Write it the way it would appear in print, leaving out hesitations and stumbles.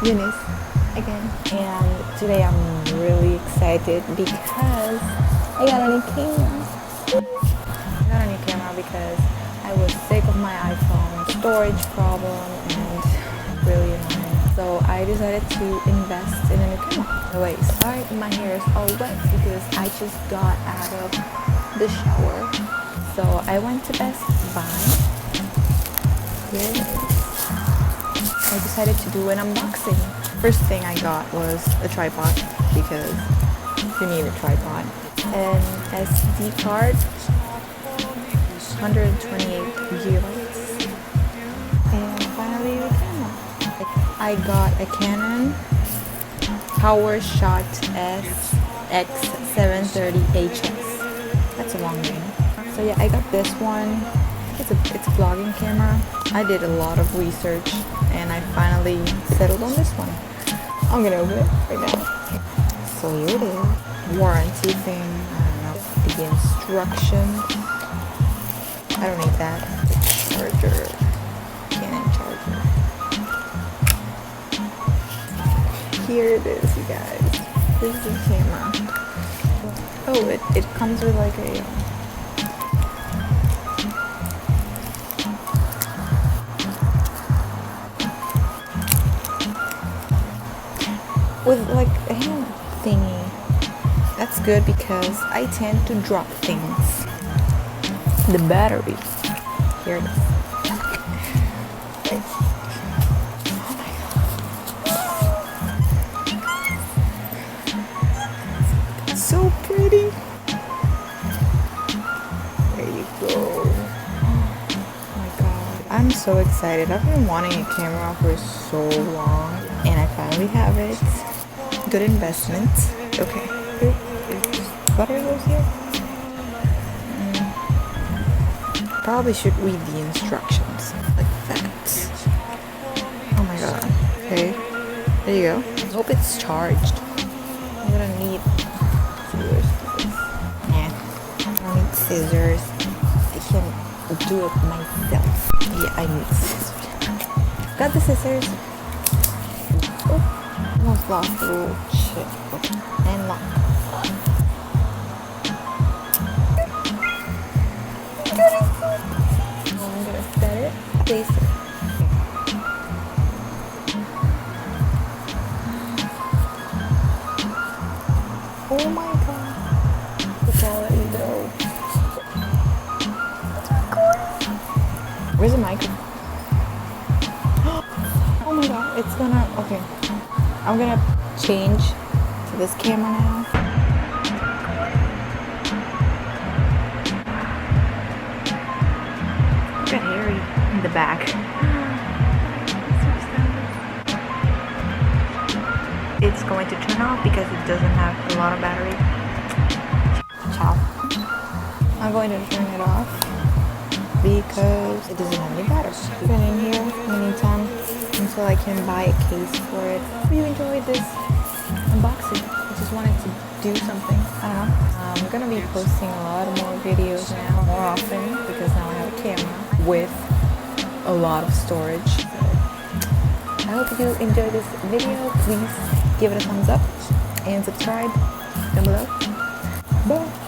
Eunice again, and today I'm really excited because I got a new camera. I got a new camera because I was sick of my iPhone storage problem and really annoying. So I decided to invest in a new camera. Anyway, sorry my hair is all wet because I just got out of the shower. So I went to Best Buy. Here it is. I decided to do an unboxing. First thing I got was a tripod because you need a tripod. An SD card, 128 gigabytes. And finally the camera. I got a Canon Powershot Sx730 HS. That's a long name. So yeah, I got this one. It's a vlogging camera. I did a lot of research and I finally settled on this one. I'm gonna open it right now. So here it is. Warranty thing. I don't know. The instructions. I don't need that. Charger. Canon charger. Here it is, you guys. This is the camera. Oh, it comes with like a with like a hand thingy. That's good because I tend to drop things. The battery. Here it is. Oh my god. It's so pretty. There you go. Oh my god. I'm so excited. I've been wanting a camera for so long and I finally have it. Good investment. Okay. Battery goes here. Probably should read the instructions like that. Oh my god. Okay. There you go. I hope it's charged. I'm gonna need scissors. Yeah. I don't need scissors. I can do it myself. Yeah, I need scissors. Got the scissors. Oh, almost lost the little shit. And lock. I'm gonna set it, place it. Oh my god. The quality though. Where's the microphone? Oh my god, it's gonna, okay. I'm gonna change to this camera now. Look at Harry in the back. It's going to turn off because it doesn't have a lot of battery. Ciao. I'm going to turn it off because it doesn't have any battery. I've been in here in the meantime until I can buy a case for it. Hope you enjoyed this unboxing. I just wanted to do something. I don't know. I'm gonna be posting a lot more videos now, more often, because now I have a camera with a lot of storage. So I hope you enjoyed this video. Please give it a thumbs up and subscribe down below. Bye.